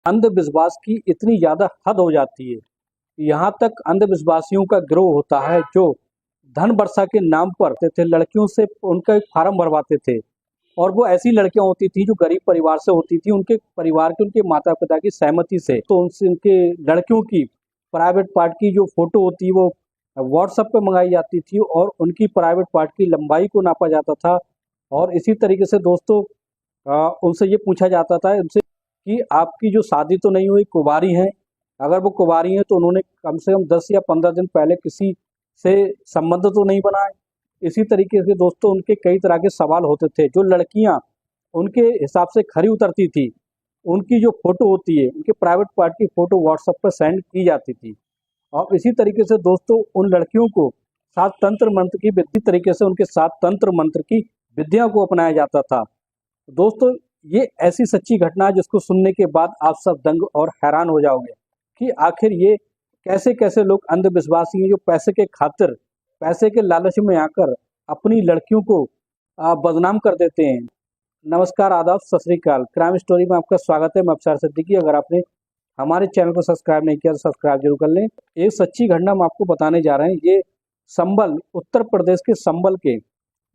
अंधविश्वास की इतनी ज़्यादा हद हो जाती है। यहाँ तक अंधविश्वासियों का गिरोह होता है जो धन वर्षा के नाम पर थे लड़कियों से उनका एक फार्म भरवाते थे, और वो ऐसी लड़कियां होती थी जो गरीब परिवार से होती थी, उनके परिवार के उनके माता पिता की सहमति से। तो उनसे उनके लड़कियों की प्राइवेट पार्ट की जो फोटो होती है वो व्हाट्सएप पे मंगाई जाती थी और उनकी प्राइवेट पार्ट की लंबाई को नापा जाता था। और इसी तरीके से दोस्तों उनसे ये पूछा जाता था उनसे कि आपकी जो शादी तो नहीं हुई, कुंवारी हैं? अगर वो कुंवारी हैं तो उन्होंने कम से कम 10 या 15 दिन पहले किसी से संबंध तो नहीं बनाए। इसी तरीके से दोस्तों उनके कई तरह के सवाल होते थे। जो लड़कियां उनके हिसाब से खरी उतरती थी, उनकी जो फोटो होती है, उनके प्राइवेट पार्ट की फोटो व्हाट्सएप पर सेंड की जाती थी। और इसी तरीके से दोस्तों उन लड़कियों को सात तंत्र मंत्र की विधि तरीके से उनके सात तंत्र मंत्र की विद्या को अपनाया जाता था। दोस्तों ये ऐसी सच्ची घटना है जिसको सुनने के बाद आप सब दंग और हैरान हो जाओगे कि आखिर ये कैसे कैसे लोग अंधविश्वासी हैं जो पैसे के खातिर, पैसे के लालच में आकर अपनी लड़कियों को बदनाम कर देते हैं। नमस्कार, आदाब, सत श्री अकाल। क्राइम स्टोरी में आपका स्वागत है। मैं अफसर सिद्दीकी। अगर आपने हमारे चैनल को सब्सक्राइब नहीं किया तो सब्सक्राइब जरूर कर लें। एक सच्ची घटना हम आपको बताने जा रहे हैं। ये संबल, उत्तर प्रदेश के संबल के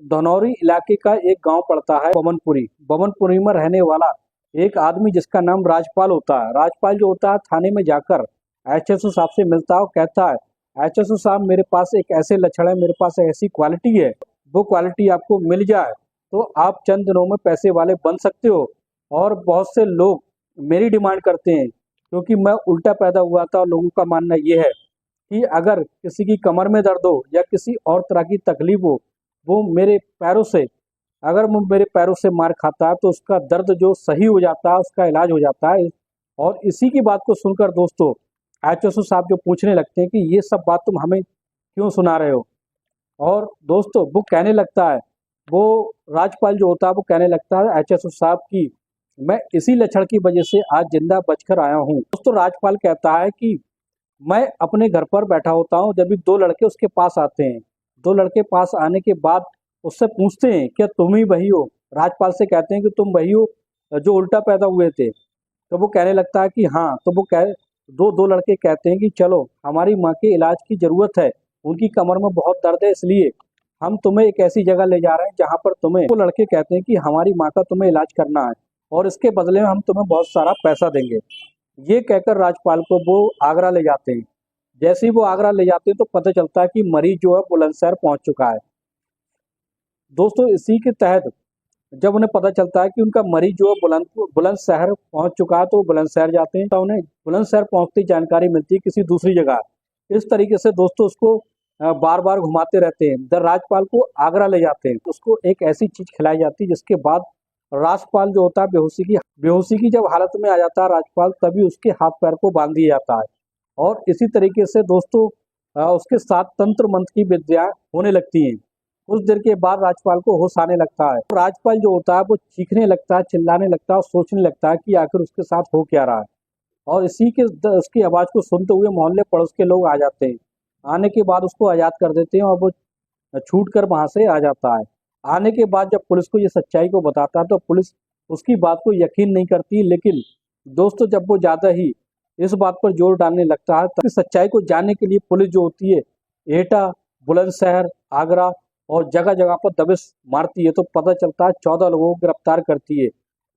धनौरी इलाके का एक गांव पड़ता है बमनपुरी। बमनपुरी में रहने वाला एक आदमी जिसका नाम राजपाल होता है। राजपाल जो होता है थाने में जाकर एचएसओ साहब से मिलता है और कहता है, एचएसओ साहब मेरे पास एक ऐसे लक्षण है, मेरे पास एक ऐसी क्वालिटी है, वो क्वालिटी आपको मिल जाए तो आप चंद दिनों में पैसे वाले बन सकते हो। और बहुत से लोग मेरी डिमांड करते हैं क्योंकि मैं उल्टा पैदा हुआ था और लोगों का मानना ये है कि अगर किसी की कमर में दर्द हो या किसी और तरह की तकलीफ हो, वो मेरे पैरों से, अगर वो मेरे पैरों से मार खाता है तो उसका दर्द जो सही हो जाता है, उसका इलाज हो जाता है। और इसी की बात को सुनकर दोस्तों एचएसओ साहब जो पूछने लगते हैं कि ये सब बात तुम हमें क्यों सुना रहे हो। और दोस्तों वो कहने लगता है, वो राजपाल जो होता है वो कहने लगता है एचएसओ साहब की मैं इसी लक्षण की वजह से आज जिंदा बचकर आया हूँ। दोस्तों राजपाल कहता है कि मैं अपने घर पर बैठा होता हूँ, जब भी दो लड़के उसके पास आते हैं, दो लड़के पास आने के बाद उससे पूछते हैं क्या तुम ही वही हो। राजपाल से कहते हैं कि तुम वही हो जो उल्टा पैदा हुए थे। तो वो कहने लगता है कि हाँ। तो वो कह दो दो लड़के कहते हैं कि चलो हमारी माँ के इलाज की जरूरत है, उनकी कमर में बहुत दर्द है, इसलिए हम तुम्हें एक ऐसी जगह ले जा रहे हैं जहाँ पर तुम्हें, वो लड़के कहते हैं कि हमारी माँ का तुम्हें इलाज करना है और इसके बदले में हम तुम्हें बहुत सारा पैसा देंगे। ये कहकर राजपाल को वो आगरा ले जाते हैं। जैसे ही वो आगरा ले जाते हैं तो पता चलता है कि मरीज जो है बुलंदशहर पहुंच चुका है। दोस्तों इसी के तहत जब उन्हें पता चलता है कि उनका मरीज जो है बुलंदशहर पहुंच चुका है तो वो बुलंदशहर जाते हैं। तो उन्हें बुलंदशहर पहुंचती जानकारी मिलती है किसी दूसरी जगह। इस तरीके से दोस्तों उसको बार बार घुमाते रहते हैं। इधर राजपाल को आगरा ले जाते हैं, उसको एक ऐसी चीज खिलाई जाती है जिसके बाद राजपाल जो होता है बेहोशी की जब हालत में आ जाता है राजपाल, तभी उसके हाथ पैर को बांध दिया जाता है। और इसी तरीके से दोस्तों उसके साथ तंत्र मंत्र की विद्या होने लगती हैं। कुछ देर के बाद राजपाल को होश आने लगता है। राजपाल जो होता है वो चीखने लगता है, चिल्लाने लगता है और सोचने लगता है कि आखिर उसके साथ हो क्या रहा है। और इसी के उसकी आवाज को सुनते हुए मोहल्ले पड़ोस के लोग आ जाते हैं। आने के बाद उसको आजाद कर देते हैं और वो छूट कर वहां से आ जाता है। आने के बाद जब पुलिस को ये सच्चाई को बताता है तो पुलिस उसकी बात को यकीन नहीं करती। लेकिन दोस्तों जब वो ज्यादा ही इस बात पर जोर डालने लगता है तब सच्चाई को जानने के लिए पुलिस जो होती है एटा, बुलंदशहर, आगरा और जगह जगह पर दबिश मारती है। तो पता चलता है 14 लोगों को गिरफ्तार करती है।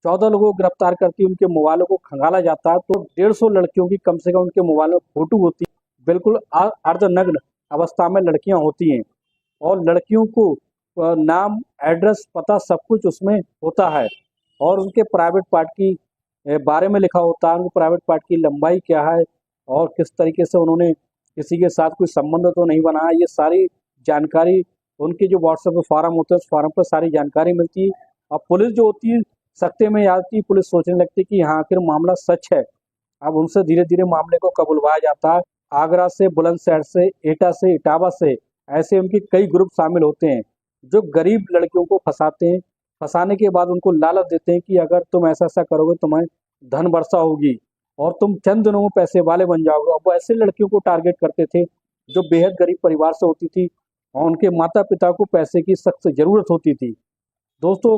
14 लोगों को गिरफ्तार करती है, उनके मोबाइलों को खंगाला जाता है। तो 150 लड़कियों की कम से कम उनके मोबाइल में फोटो होती है। बिल्कुल अर्धनग्न अवस्था में लड़कियां होती हैं और लड़कियों को नाम, एड्रेस, पता सब कुछ उसमें होता है और उनके प्राइवेट पार्ट की बारे में लिखा होता है। उनके प्राइवेट पार्ट की लंबाई क्या है और किस तरीके से उन्होंने किसी के साथ कोई संबंध तो नहीं बनाया, ये सारी जानकारी उनके जो व्हाट्सएप पे फॉर्म होते हैं उस फॉर्म पर सारी जानकारी मिलती है। और पुलिस जो होती है सख्ते में आती है, पुलिस सोचने लगती है कि हाँ आखिर मामला सच है। अब उनसे धीरे धीरे मामले को कबूलवाया जाता है। आगरा से, बुलंदशहर से, एटा से, इटावा से, ऐसे उनके कई ग्रुप शामिल होते हैं जो गरीब लड़कियों को फंसाते हैं। फंसाने के बाद उनको लालच देते हैं कि अगर तुम ऐसा ऐसा करोगे तुम्हें धन वर्षा होगी और तुम चंद दिनों में पैसे वाले बन जाओगे। अब वो ऐसे लड़कियों को टारगेट करते थे जो बेहद गरीब परिवार से होती थी और उनके माता पिता को पैसे की सख्त जरूरत होती थी। दोस्तों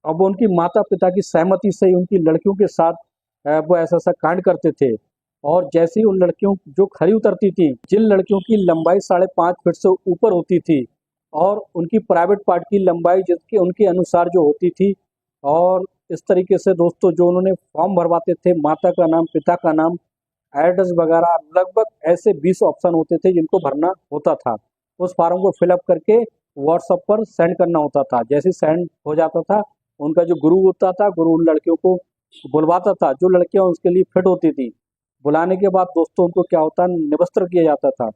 अब उनकी माता पिता की सहमति से ही उनकी लड़कियों के साथ वो ऐसा ऐसा कांड करते थे। और जैसे ही उन लड़कियों जो खरी उतरती थी, जिन लड़कियों की लंबाई 5.5 फीट से ऊपर होती थी और उनकी प्राइवेट पार्ट की लंबाई जिसके उनके अनुसार जो होती थी, और इस तरीके से दोस्तों जो उन्होंने फॉर्म भरवाते थे, माता का नाम, पिता का नाम, एड्रेस वगैरह, लगभग ऐसे 20 ऑप्शन होते थे जिनको भरना होता था। उस फॉर्म को फिलअप करके व्हाट्सएप पर सेंड करना होता था। जैसे सेंड हो जाता था, उनका जो गुरु होता था, गुरु उन लड़कियों को बुलवाता था, जो लड़कियां उसके लिए फिट होती थी। बुलाने के बाद दोस्तों उनको क्या होता, निवस्त्र किया जाता था।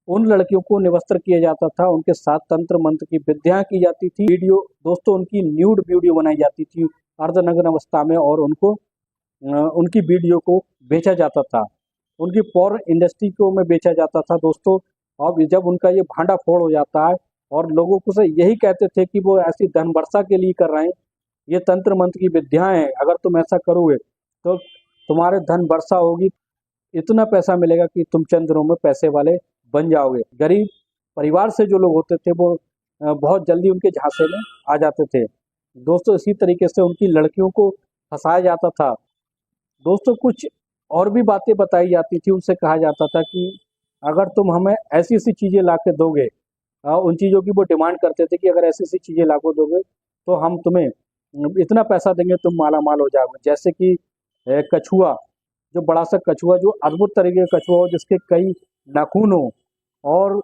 उन लड़कियों को निवस्त्र किया जाता था, उनके साथ तंत्र मंत्र की विद्याएं की जाती थी। वीडियो दोस्तों उनकी न्यूड वीडियो बनाई जाती थी अर्धनग्न अवस्था में, और उनको उनकी वीडियो को बेचा जाता था, उनकी पॉर्न इंडस्ट्री को में बेचा जाता था दोस्तों। अब जब उनका ये भांडा फोड़ हो जाता है और लोगों को से यही कहते थे कि वो ऐसी धन वर्षा के लिए कर रहे हैं, ये तंत्र मंत्र की विद्याएं हैं, अगर तुम ऐसा करोगे तो तुम्हारे धन वर्षा होगी, इतना पैसा मिलेगा कि तुम चंद दिनों में पैसे वाले बन जाओगे। गरीब परिवार से जो लोग होते थे वो बहुत जल्दी उनके झांसे में आ जाते थे दोस्तों। इसी तरीके से उनकी लड़कियों को फंसाया जाता था दोस्तों। कुछ और भी बातें बताई जाती थी, उनसे कहा जाता था कि अगर तुम हमें ऐसी ऐसी चीज़ें ला के दोगे, उन चीज़ों की वो डिमांड करते थे कि अगर ऐसी ऐसी चीज़ें ला के दोगे तो हम तुम्हें इतना पैसा देंगे, तुम माला माल हो जाओगे। जैसे कि कछुआ, जो बड़ा सा कछुआ, जो अद्भुत तरीके का कछुआ हो, जिसके कई नाखून हो, और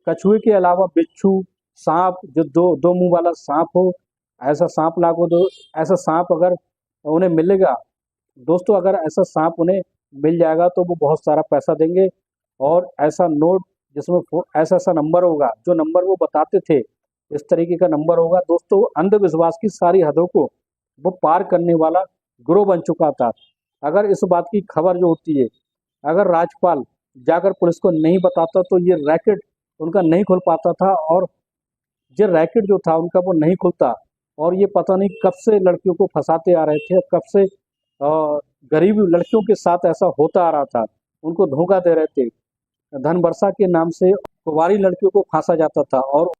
कछुए के अलावा बिच्छू, सांप, जो दो दो मुंह वाला सांप हो, ऐसा सांप ला को दो। ऐसा सांप अगर उन्हें मिलेगा दोस्तों, अगर ऐसा सांप उन्हें मिल जाएगा तो वो बहुत सारा पैसा देंगे। और ऐसा नोट जिसमें ऐसा ऐसा नंबर होगा, जो नंबर वो बताते थे इस तरीके का नंबर होगा दोस्तों। अंधविश्वास की सारी हदों को वो पार करने वाला गुरु बन चुका था। अगर इस बात की खबर जो होती है, अगर राजपाल जाकर पुलिस को नहीं बताता तो ये रैकेट उनका नहीं खुल पाता था, और ये रैकेट जो था उनका वो नहीं खुलता। और ये पता नहीं कब से लड़कियों को फंसाते आ रहे थे, कब से गरीब लड़कियों के साथ ऐसा होता आ रहा था, उनको धोखा दे रहे थे। धन वर्षा के नाम से कुंवारी लड़कियों को फांसा जाता था और